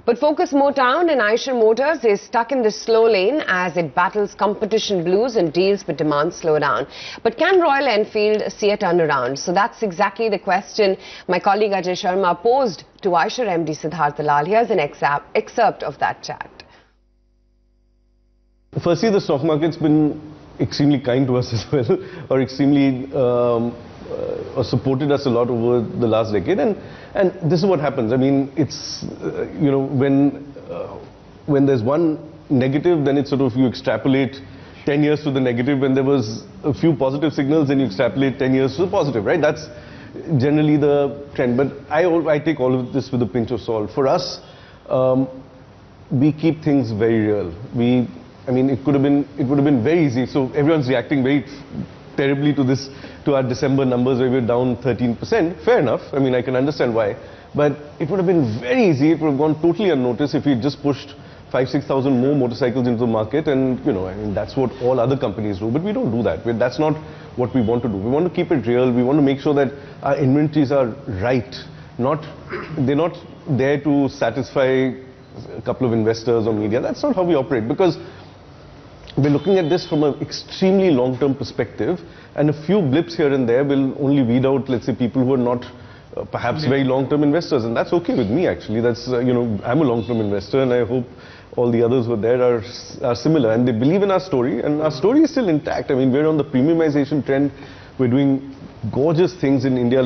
But Focus Motown and Eicher Motors is stuck in the slow lane as it battles competition blues and deals with demand slowdown. But can Royal Enfield see a turnaround? So that's exactly the question my colleague Ajaya Sharma posed to Eicher MD Siddhartha. Here's an excerpt of that chat. Firstly, the stock market's been extremely kind to us as well, or extremely supported us a lot over the last decade, and this is what happens. I mean, it's you know, when there's one negative, then it's sort of you extrapolate 10 years to the negative. When there was a few positive signals, then you extrapolate 10 years to the positive, right? That's generally the trend. But I take all of this with a pinch of salt. For us, we keep things very real. I mean, it would have been very easy. So everyone's reacting very terribly to our December numbers where we're down 13%. Fair enough. I mean, I can understand why. But it would have been very easy. It would have gone totally unnoticed if we just pushed 5,000-6,000 more motorcycles into the market. And, you know, I mean, that's what all other companies do. But we don't do that. That's not what we want to do. We want to keep it real. We want to make sure that our inventories are right. They're not there to satisfy a couple of investors or media. That's not how we operate. Because we're looking at this from an extremely long-term perspective, and a few blips here and there will only weed out, let's say, people who are not perhaps very long-term investors, and that's okay with me actually. That's you know, I'm a long-term investor, and I hope all the others who are there are similar, and they believe in our story, and our story is still intact. I mean, we're on the premiumization trend. We're doing gorgeous things in India,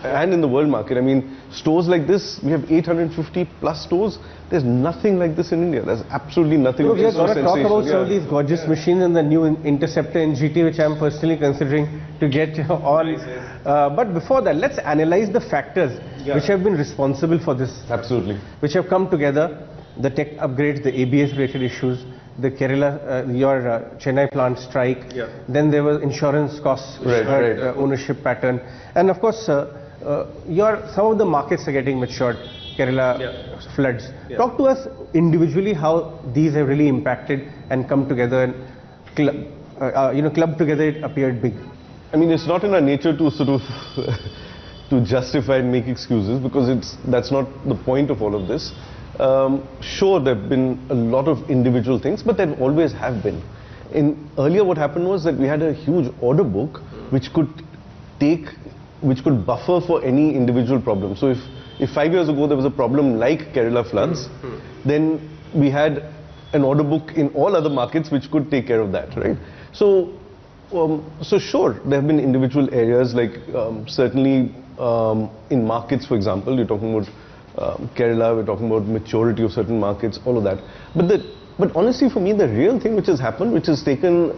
and in the world market. I mean, stores like this, we have 850 plus stores. There's nothing like this in India. There's absolutely nothing. We are going to talk about some of these gorgeous machines and the new Interceptor and GT, which I'm personally considering to get on. But before that, let's analyze the factors which have been responsible for this. Absolutely. Which have come together. The tech upgrades, the ABS-related issues, the Kerala, your Chennai plant strike. Then there was insurance costs, ownership pattern, and of course, some of the markets are getting matured. Kerala floods. Talk to us individually how these have really impacted and come together and club together. It appeared big. I mean, it's not in our nature to sort of to justify and make excuses, because that's not the point of all of this. Sure, there have been a lot of individual things, but there always have been. Earlier, what happened was that we had a huge order book which could buffer for any individual problem. So if 5 years ago there was a problem like Kerala floods, then we had an order book in all other markets which could take care of that, right? So sure, there have been individual areas like certainly in markets, for example, you're talking about Kerala, we're talking about maturity of certain markets, all of that. But honestly, for me, the real thing which has happened, which has taken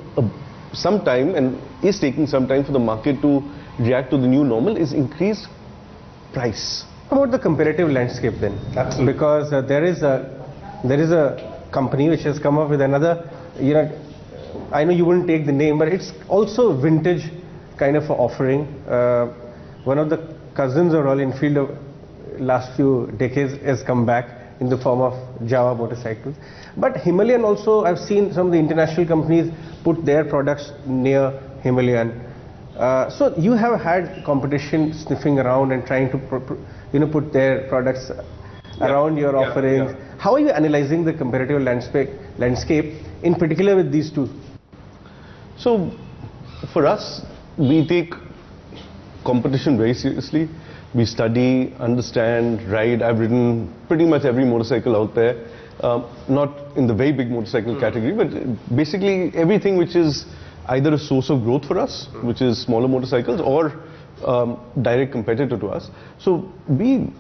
some time and is taking some time for the market to react to the new normal, is increased price. How about the comparative landscape then? Absolutely. Because there is a company which has come up with another, I know you wouldn't take the name, but it's also vintage kind of offering. One of the cousins of Royal Enfield last few decades has come back in the form of Java motorcycles. But Himalayan also, I've seen some of the international companies put their products near Himalayan. So you have had competition sniffing around and trying to put their products around your offerings. How are you analyzing the competitive landscape in particular with these two? So for us, we take competition very seriously. We study, understand, ride. I've ridden pretty much every motorcycle out there. Not in the very big motorcycle category, but basically everything which is either a source of growth for us, which is smaller motorcycles, or direct competitor to us. So we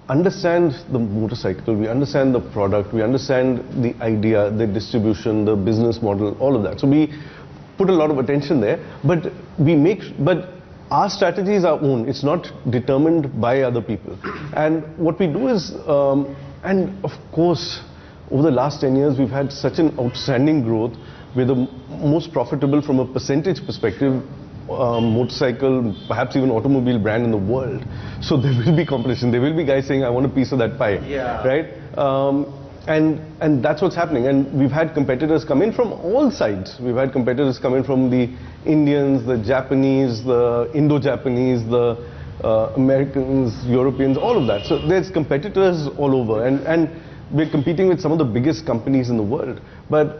understand the motorcycle, we understand the product, we understand the idea, the distribution, the business model, all of that. So we put a lot of attention there, but our strategy is our own. It's not determined by other people. And what we do is, and of course, over the last 10 years, we've had such an outstanding growth. We're the most profitable from a percentage perspective motorcycle, perhaps even automobile brand in the world. So there will be competition. There will be guys saying, I want a piece of that pie, right? And that's what's happening. And we've had competitors come in from all sides. We've had competitors come in from the Indians, the Japanese, the Indo-Japanese, the Americans, Europeans, all of that. So there's competitors all over. And we're competing with some of the biggest companies in the world. But,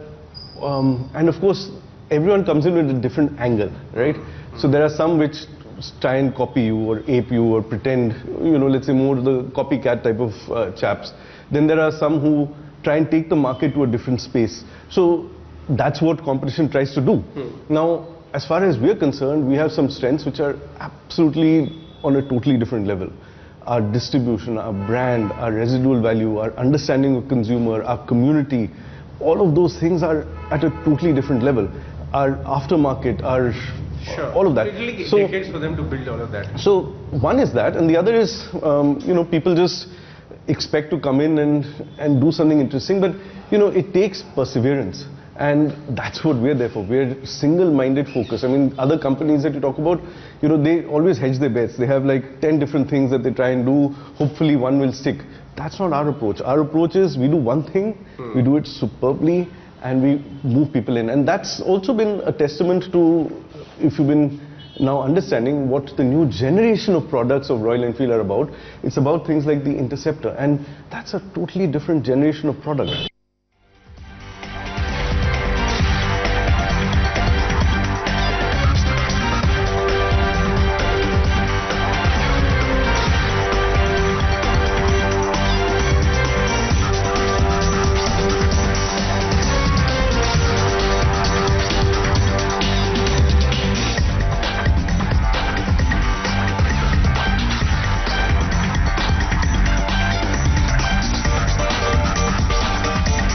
and of course, everyone comes in with a different angle, right? So there are some which try and copy you or ape you or pretend, let's say more the copycat type of chaps. Then there are some who try and take the market to a different space. So that's what competition tries to do. Now, as far as we're concerned, we have some strengths which are absolutely on a totally different level. Our distribution, our brand, our residual value, our understanding of consumer, our community, all of those things are at a totally different level. Our aftermarket, our all of that. It really decades for them to build all of that. So one is that, and the other is, people just expect to come in and do something interesting, but it takes perseverance. And that's what we're there for. We're single-minded focus. I mean, other companies that you talk about, they always hedge their bets. They have like 10 different things that they try and do. Hopefully one will stick. That's not our approach. Our approach is we do one thing, we do it superbly, and we move people in. And that's also been a testament to, if you've been now understanding what the new generation of products of Royal Enfield are about. It's about things like the Interceptor. And that's a totally different generation of product.